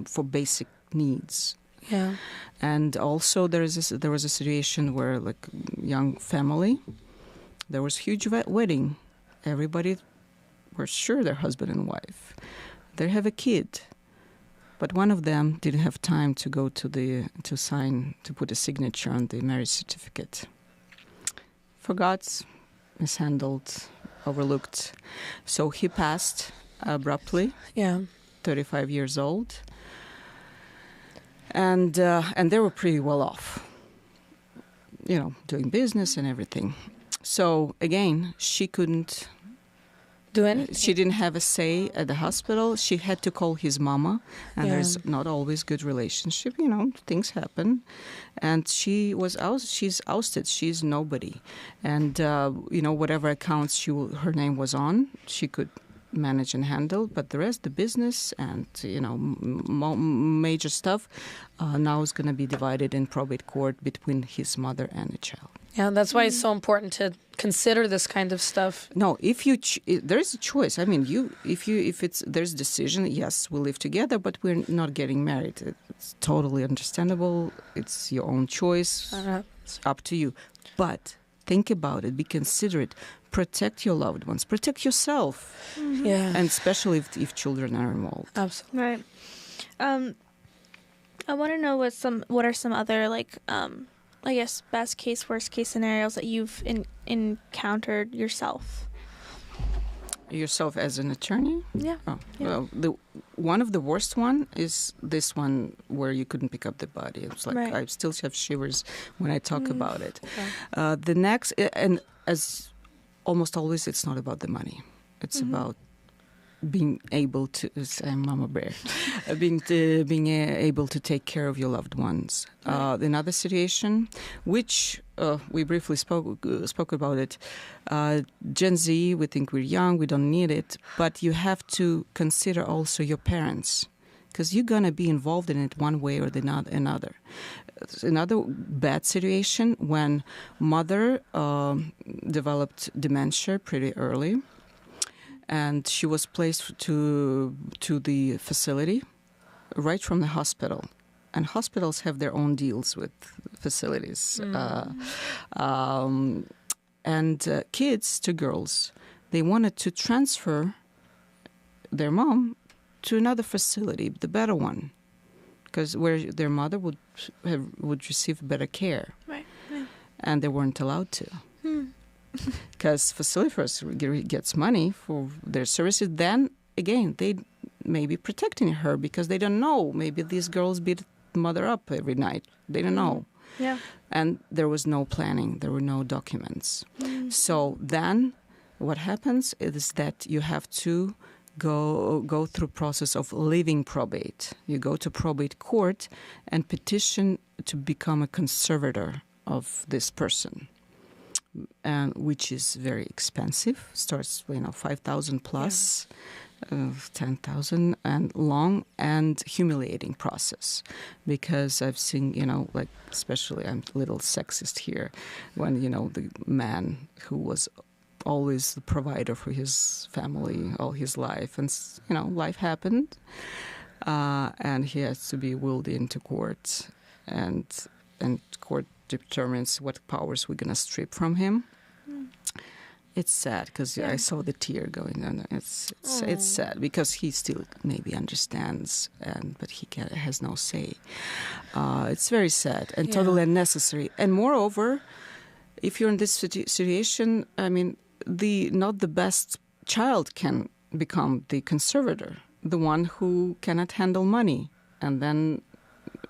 for basic needs. Yeah. And also there was a situation where, like, young family, there was huge wedding. Everybody were sure they're husband and wife. They have a kid, but one of them didn't have time to go to put a signature on the marriage certificate. Forgot, mishandled, overlooked. So he passed abruptly. Yeah. 35 years old. And they were pretty well off, doing business and everything. So again, she couldn't do anything. She didn't have a say at the hospital. She had to call his mama, and there's not always good relationship. Things happen, and she's ousted. She's nobody, and whatever accounts her name was on, she could manage and handle, but the rest, the business and major stuff, now is going to be divided in probate court between his mother and the child. Yeah, that's why it's so important to consider this kind of stuff. No, if there's a choice. I mean, there's a decision. Yes, we live together, but we're not getting married. It's totally understandable. It's your own choice. It's up to you. But think about it. Be considerate. Protect your loved ones. Protect yourself. Mm-hmm. Yeah, and especially if children are involved. Absolutely. Right. I want to know what are some other I guess best case, worst case scenarios that you've encountered yourself. Yourself as an attorney? Yeah. Oh, yeah. Well, one of the worst one is this one where you couldn't pick up the body. It's like I still have shivers when I talk about it. Okay. The next, and as almost always, it's not about the money. It's about being able to, I'm Mama Bear, being able to take care of your loved ones. Another situation, which we briefly spoke about it, Gen Z, we think we're young, we don't need it, but you have to consider also your parents, because you're going to be involved in it one way or another. Another bad situation when mother developed dementia pretty early, and she was placed to the facility right from the hospital. And hospitals have their own deals with facilities. And kids, two girls, they wanted to transfer their mom to another facility, the better one, because where their mother would receive better care. Right. And they weren't allowed to. Because facility first gets money for their services. Then, again, they may be protecting her because they don't know. Maybe these girls beat mother up every night. They don't know. Yeah. And there was no planning. There were no documents. So then what happens is that you have to go through process of living probate. You go to probate court and petition to become a conservator of this person, and which is very expensive. Starts 5,000 plus. 10,000, and long and humiliating process, because I've seen, like, especially, I'm a little sexist here, when, the man who was always the provider for his family all his life, and, life happened, and he has to be wheeled into court, and court determines what powers we're going to strip from him. It's sad because I saw the tear going on. It's sad because he still maybe understands, but he has no say. It's very sad and totally unnecessary. And moreover, if you're in this situation, I mean, not the best child can become the conservator, the one who cannot handle money, and then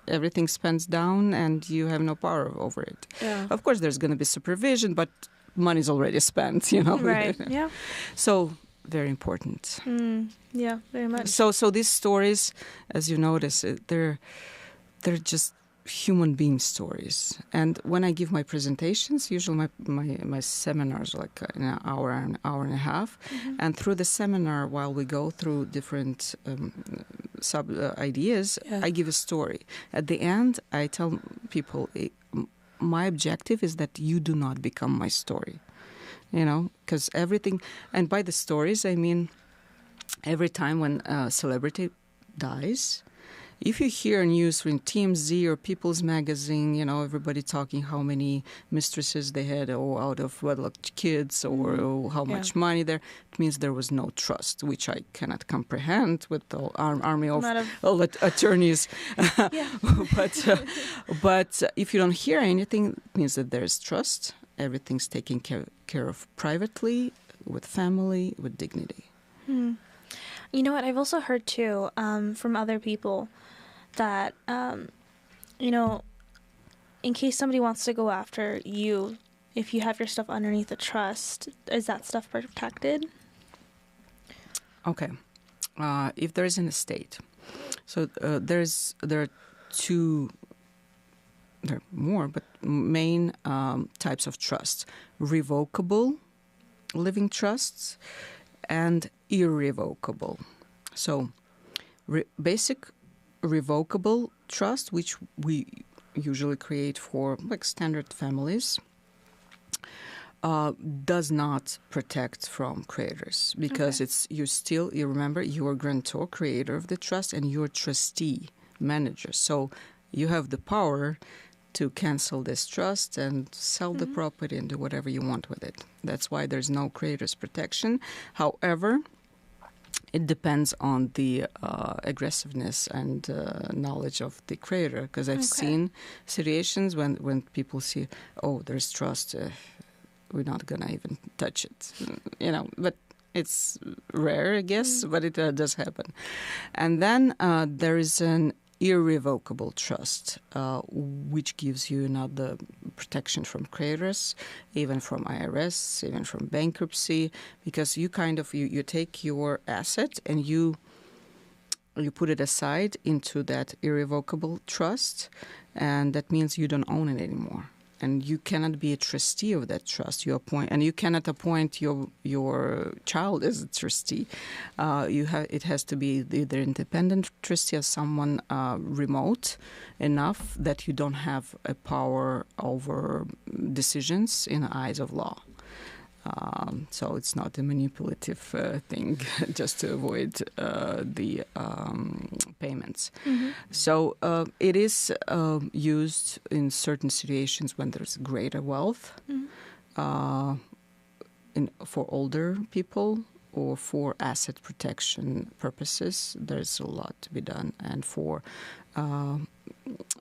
everything spends down and you have no power over it. Yeah. Of course, there's going to be supervision, but money's already spent, Right. Yeah. So very important. Yeah, very much. So these stories, as you notice, they're just human being stories. And when I give my presentations, usually my seminars are like an hour and a half. And through the seminar, while we go through different sub ideas, I give a story. At the end, I tell people, my objective is that you do not become my story, because everything, and by the stories, I mean, every time when a celebrity dies, if you hear news from TMZ or People's Magazine, everybody talking how many mistresses they had, or out of wedlock kids, or how much money there, it means there was no trust, which I cannot comprehend with the army of attorneys. But if you don't hear anything, it means that there is trust. Everything's taken care of privately, with family, with dignity. You know what? I've also heard, too, from other people that, in case somebody wants to go after you, if you have your stuff underneath a trust, is that stuff protected? Okay. If there is an estate, so there are more, but main types of trusts: revocable living trusts and irrevocable. So basic revocable trust, which we usually create for like standard families, does not protect from creditors, because you remember, you are grantor, creator of the trust, and you're trustee, manager. So you have the power to cancel this trust and sell the property and do whatever you want with it. That's why there's no creditors protection. However, it depends on the aggressiveness and knowledge of the creditor, because I've seen situations when people see, there's trust, we're not going to even touch it, but it's rare, I guess, but it does happen. And then there is an irrevocable trust, which gives you another protection from creditors, even from IRS, even from bankruptcy, because you you take your asset and you put it aside into that irrevocable trust, and that means you don't own it anymore. And you cannot be a trustee of that trust. And you cannot appoint your child as a trustee. It has to be either independent trustee or someone remote enough that you don't have a power over decisions in the eyes of law. So it's not a manipulative thing just to avoid the payments. So it is used in certain situations when there's greater wealth, for older people, or for asset protection purposes. There's a lot to be done. And for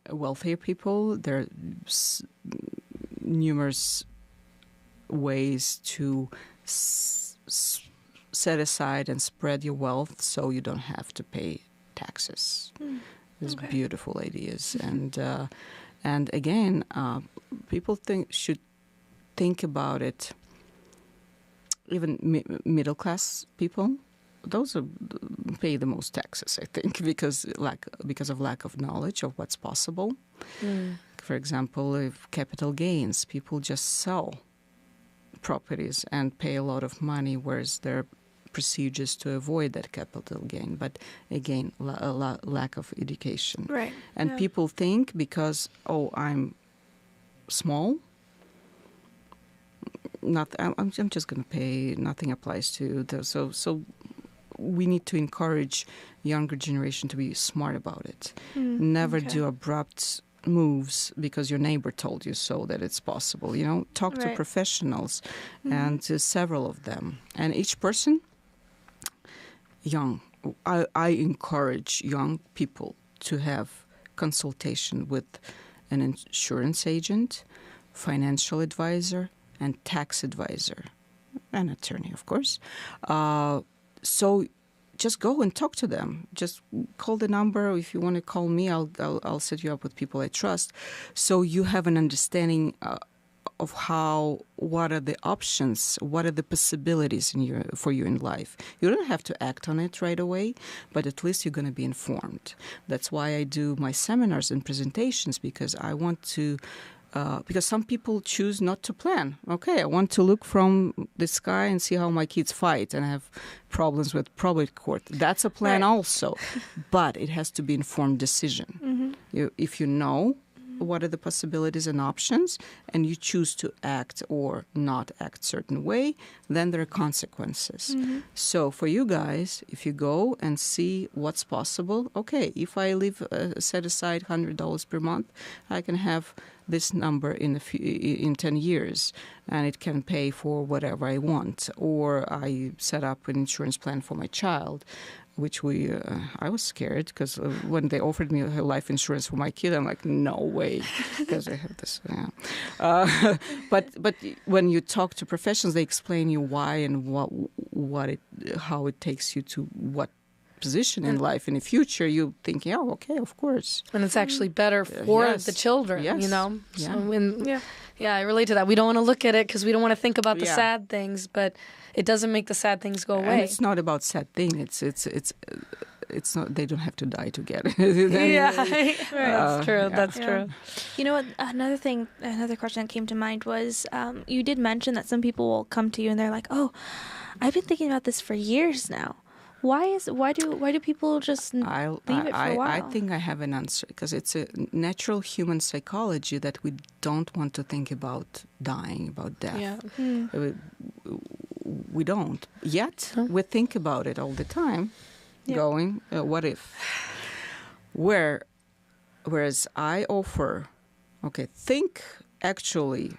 wealthier people, there are numerous ways to set aside and spread your wealth so you don't have to pay taxes. There's beautiful ideas. And And again, people should think about it. Even middle class people, those pay the most taxes, I think, because of lack of knowledge of what's possible. For example, if capital gains, people just sell properties and pay a lot of money, whereas there are procedures to avoid that capital gain. But again, lack of education. Right. And people think because, I'm small, I'm just going to pay, nothing applies to the, so we need to encourage younger generation to be smart about it. Never do abrupt moves because your neighbor told you so that it's possible. Talk to professionals, and to several of them. And each person, young, I encourage young people to have consultation with an insurance agent, financial advisor, and tax advisor, an attorney, of course. So just go and talk to them. Just call the number. If you want to call me, I'll set you up with people I trust. So you have an understanding of what are the options, what are the possibilities for you in life. You don't have to act on it right away, but at least you're going to be informed. That's why I do my seminars and presentations, because I want to. Because some people choose not to plan. Okay, I want to look from the sky and see how my kids fight, and I have problems with probate court. That's a plan also, but it has to be informed decision. If you know what are the possibilities and options, and you choose to act or not act certain way, then there are consequences. So for you guys, if you go and see what's possible, okay, if I set aside $100 per month, I can have this number in 10 years, and it can pay for whatever I want. Or I set up an insurance plan for my child, which I was scared because when they offered me life insurance for my kid, I'm like, no way, because I have this. Yeah. But when you talk to professionals, they explain you why and how it takes you to what position in life in the future. You thinking, okay, of course, and it's actually better for the children. So I relate to that. We don't want to look at it because we don't want to think about the sad things, but it doesn't make the sad things go away. And it's not about sad thing. It's not. They don't have to die to get it. That's true. That's true. You know what? Another question that came to mind was you did mention that some people will come to you and they're like, "Oh, I've been thinking about this for years now." Why do people just leave it for a while? I think I have an answer, because it's a natural human psychology that we don't want to think about dying, about death. Yeah. We don't. Yet we think about it all the time, going, what if? Whereas I offer, think actually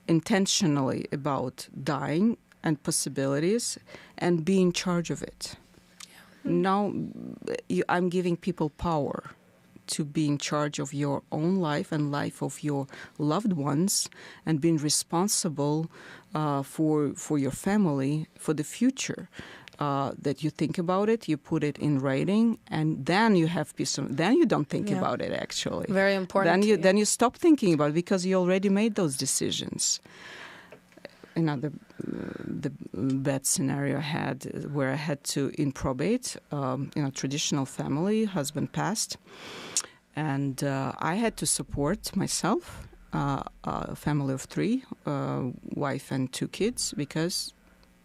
intentionally about dying and possibilities and be in charge of it. Now, I'm giving people power to be in charge of your own life and life of your loved ones, and being responsible for your family, for the future. That you think about it, you put it in writing, and then you have peace. Then you don't think about it, actually. Very important. Then you stop thinking about it because you already made those decisions. The bad scenario I had, where I had to, in probate, traditional family, husband passed, and I had to support myself, a family of 3, wife and 2 kids, because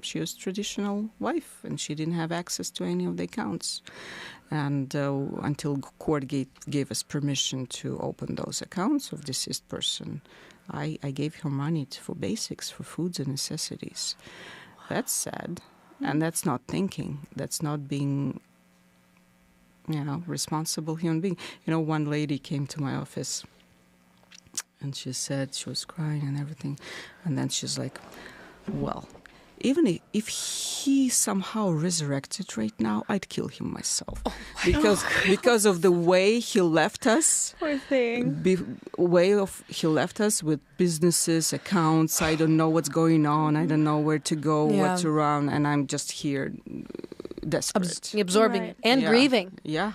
she was traditional wife and she didn't have access to any of the accounts. And until court gave us permission to open those accounts of deceased person, I gave her money for basics, for foods and necessities. Wow. That's sad. And that's not thinking. That's not being, responsible human being. One lady came to my office and she said, she was crying and everything. And then she's like, well, even if he somehow resurrected right now, I'd kill him myself. Because of the way he left us. Poor thing. He left us with businesses, accounts. I don't know what's going on. I don't know where to go, what to run. And I'm just here desperate. Absorbing and grieving. Yeah.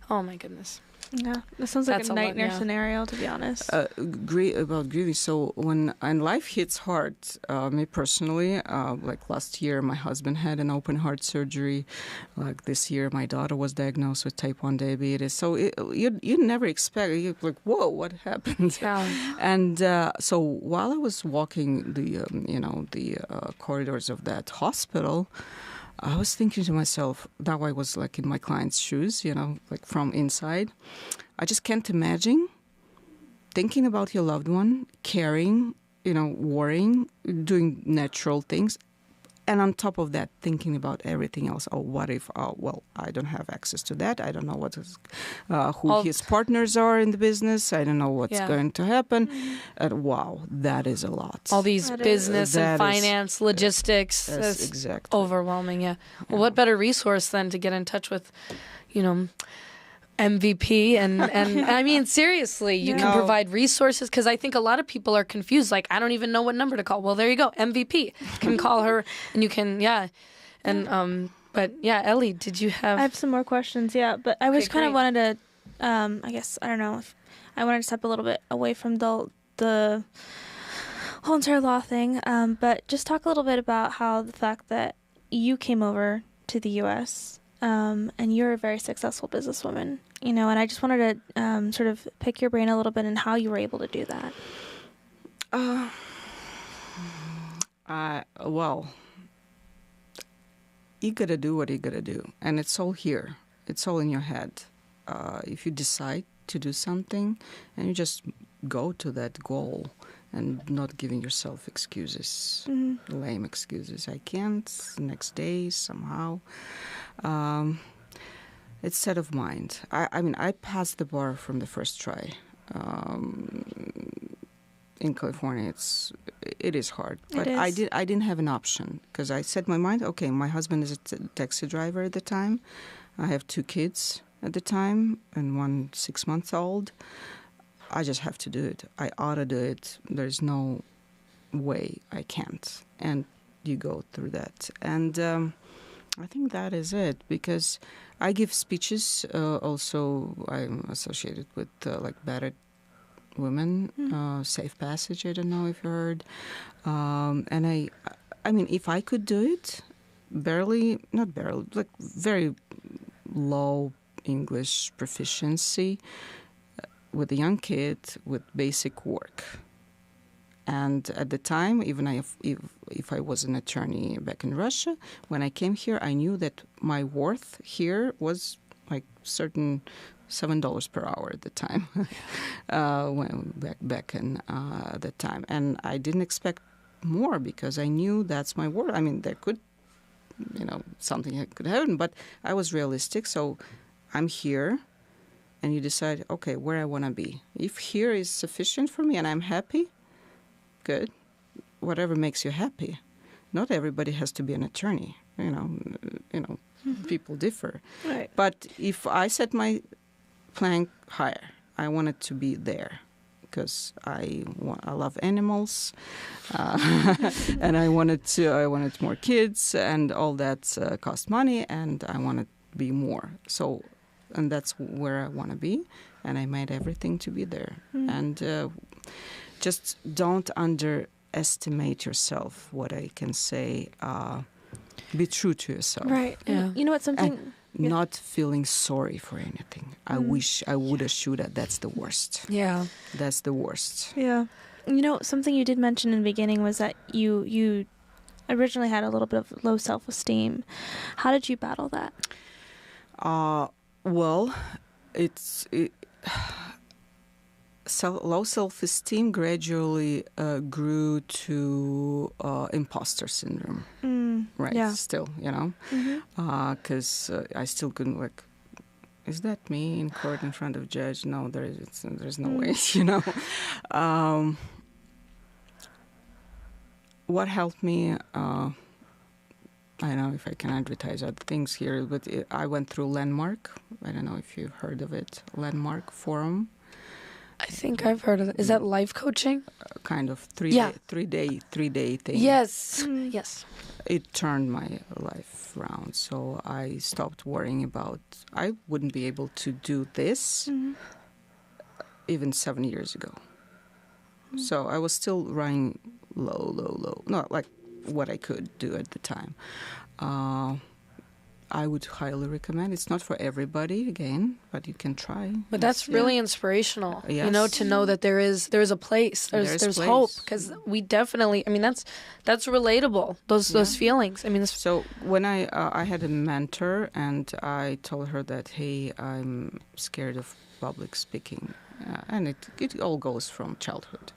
Oh, my goodness. Yeah, that sounds like That's a a lot, nightmare yeah. scenario, to be honest. About grieving. So when life hits hard, me personally, like last year, my husband had an open heart surgery. Like this year, my daughter was diagnosed with type 1 diabetes. So you never expect. You're like, whoa, what happened? Yeah. And so while I was walking the corridors of that hospital, I was thinking to myself, now I was like in my client's shoes, like from inside. I just can't imagine thinking about your loved one, caring, worrying, doing natural things. And on top of that, thinking about everything else. Oh, what if, I don't have access to that. I don't know who his partners are in the business. I don't know what's going to happen. Wow, that is a lot. All these business and finance, logistics. That's exactly overwhelming, yeah. Well, what better resource than to get in touch with, MVP and I mean, seriously, you can provide resources, because I think a lot of people are confused. Like, I don't even know what number to call. Well, there you go. MVP can call her, and you can, and but yeah, Ellie, did you have? I have some more questions, but I was kind of wanted to, I guess I don't know if I wanted to step a little bit away from the whole entire law thing, but just talk a little bit about how the fact that you came over to the U.S. And you're a very successful businesswoman, and I just wanted to sort of pick your brain a little bit and how you were able to do that. Well, you gotta do what you gotta do, and it's all here. It's all in your head. If you decide to do something, and you just go to that goal, and not giving yourself excuses, lame excuses. I can't. Next day, somehow. It's state of mind. I mean, I passed the bar from the first try. In California, it is hard, but I didn't have an option, because I set my mind. Okay, my husband is a taxi driver at the time. I have 2 kids at the time, and one 6 months old. I just have to do it. I ought to do it. There's no way I can't. And you go through that. And I think that is it, because I give speeches. Also, I'm associated with like battered women, Safe Passage. I don't know if you heard. And I mean, if I could do it, not barely, like very low English proficiency, with a young kid with basic work. And at the time, even if I was an attorney back in Russia, when I came here, I knew that my worth here was like certain $7 per hour at the time, when back in that time. And I didn't expect more, because I knew that's my worth. I mean, there could, something could happen, but I was realistic. So I'm here. And you decide, okay, where I want to be. If here is sufficient for me and I'm happy, good. Whatever makes you happy. Not everybody has to be an attorney. People differ. Right. But if I set my plank higher, I want it to be there, because I love animals, and I wanted more kids, and all that cost money, and I want to be more. And that's where I want to be, and I made everything to be there. And just don't underestimate yourself, what I can say. Be true to yourself. Right. Yeah. You know what, something... Not feeling sorry for anything. I wish I would have shoulda. That's the worst. Yeah. That's the worst. Yeah. Something you did mention in the beginning was that you originally had a little bit of low self-esteem. How did you battle that? Well, low self-esteem gradually grew to imposter syndrome. Right. Yeah. Still, because I still couldn't is that me in court in front of a judge? No, there's no way. What helped me? I don't know if I can advertise other things here, but I went through Landmark. I don't know if you've heard of it. Landmark Forum. I think I've heard of it. Is that life coaching? Kind of Yeah. three day thing. Yes. Yes. It turned my life around. So I stopped worrying about, I wouldn't be able to do this even 7 years ago. So I was still running low. Not like what I could do at the time. I would highly recommend. It's not for everybody, again, but you can try. But that's really inspirational, Yes. you know, to know that there is a place, there's hope, because we definitely, I mean, that's relatable. Those feelings. I mean, so when I had a mentor, and I told her that, hey, I'm scared of public speaking, and it all goes from childhood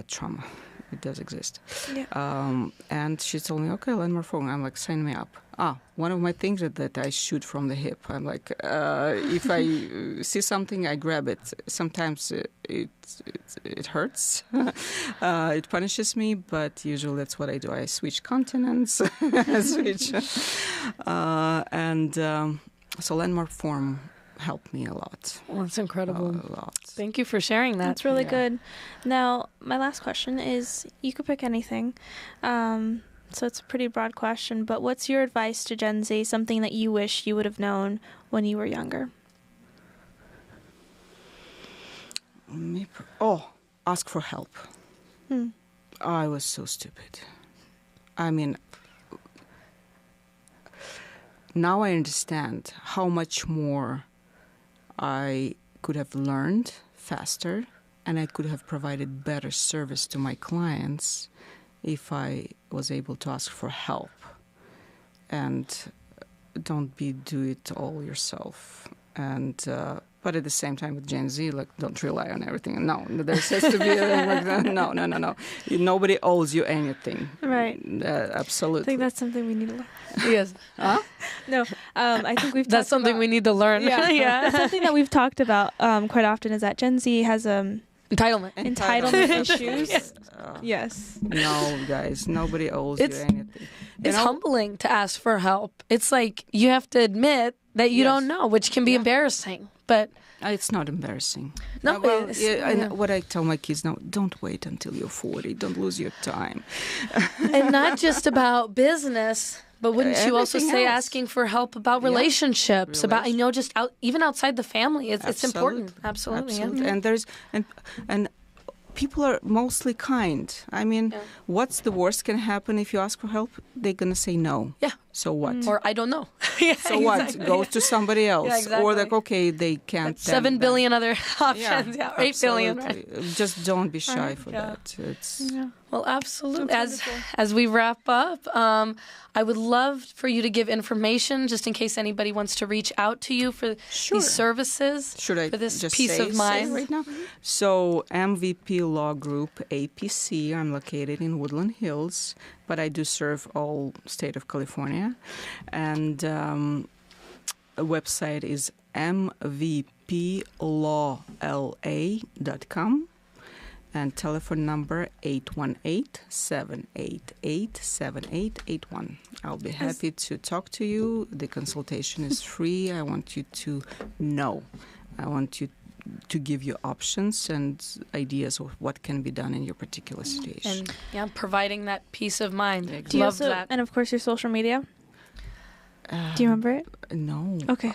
trauma. It does exist. Yeah. And she told me, okay, learn more phone. I'm like, sign me up. One of my things is that I shoot from the hip. I'm like, if I see something, I grab it. Sometimes it hurts. It punishes me, but usually that's what I do. I switch continents. So landmark form helped me a lot. well, that's incredible. A lot. Thank you for sharing that. That's really good. Now, my last question is, you could pick anything. So it's a pretty broad question, but what's your advice to Gen Z, something that you wish you would have known when you were younger? Ask for help. I was so stupid. I mean, now I understand how much more I could have learned faster, and I could have provided better service to my clients if I was able to ask for help. And don't do it all yourself. And but at the same time, with Gen Z, like, don't rely on everything. No, there has to be no. Nobody owes you anything. Right. Absolutely. I think that's something we need to learn. Yes. Huh? No, I think we've. That's something we need to learn. Yeah, yeah. Something that we've talked about quite often is that Gen Z has entitlement issues. Yes. No, guys, nobody owes you anything. It's humbling to ask for help. It's like you have to admit that you don't know, which can be embarrassing. But it's not embarrassing. No, what I tell my kids now: don't wait until you're 40. Don't lose your time. And not just about business, but wouldn't you also say else. asking for help about relationships, about just even outside the family? It's important. Absolutely. Yeah. And people are mostly kind. I mean, what's the worst can happen if you ask for help? They're gonna say no. Yeah. So what? Or I don't know. So what? Go to somebody else. Yeah, exactly. Or like, okay, they can't. 7 billion other options. Yeah, 8 billion. Right? Just don't be shy for that. Well, absolutely. As we wrap up, I would love for you to give information, just in case anybody wants to reach out to you for these services. Should I for this just peace of mind right now? So MVP Law Group, APC. I'm located in Woodland Hills, but I do serve all state of California, and a website is mvplawla.com. And telephone number 818-788-7881. I'll be happy to talk to you. The consultation is free. I want you to know. I want you to give you options and ideas of what can be done in your particular situation. And providing that peace of mind. Exactly. Love that. And of course, your social media. Do you remember it? No. Okay.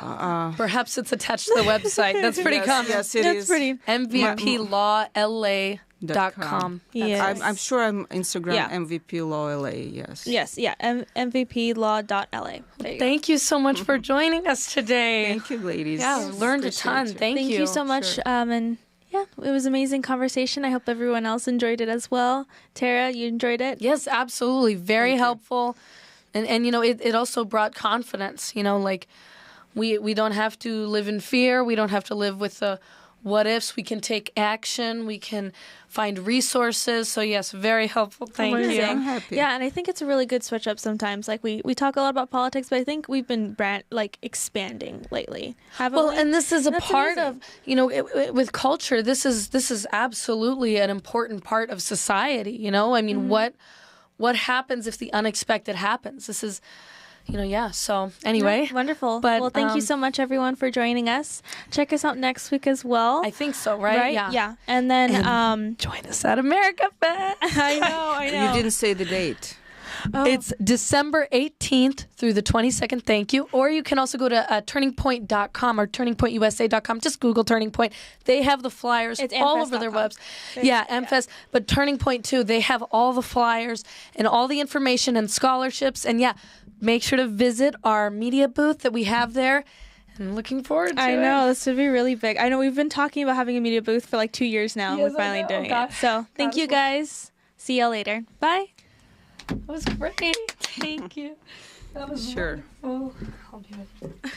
Perhaps it's attached to the website. That's pretty common. Yes, it is. That's pretty. MVPLawLA.com. Yes. I'm sure I'm Instagram Yeah. MVP Law LA. Yes. Yes. Yeah. MVPlaw.la. Thank you so much for joining us today. Thank you, ladies. Yeah, learned a ton. Thank you. Thank you so much. Sure. And yeah, it was an amazing conversation. I hope everyone else enjoyed it as well. Tara, you enjoyed it? Yes, absolutely. Very helpful. And it also brought confidence. Like we don't have to live in fear. We don't have to live with the what ifs. We can take action. We can find resources. So yes, very helpful. Thank you. I'm happy. Yeah, and I think it's a really good switch up sometimes. Like we talk a lot about politics, but I think we've been expanding lately. Haven't we? And this is a part amazing. of, with culture, this is absolutely an important part of society. I mean, what happens if the unexpected happens? This is So anyway. Yeah, wonderful. But, well, thank you so much, everyone, for joining us. Check us out next week as well. I think so, right? Yeah. And then join us at America Fest. I know. You didn't say the date. Oh. It's December 18th through the 22nd. Thank you. Or you can also go to turningpoint.com or turningpointusa.com. Just Google Turning Point. They have the flyers all over their webs. Yeah, MFest. But Turning Point too. They have all the flyers and all the information and scholarships. And make sure to visit our media booth that we have there. I'm looking forward to it. I know, this would be really big. I know we've been talking about having a media booth for like 2 years now. Yes, We're finally doing it. So God, thank you guys. See y'all later. Bye. That was great. Thank you. That was Sure. wonderful. I'll be with you.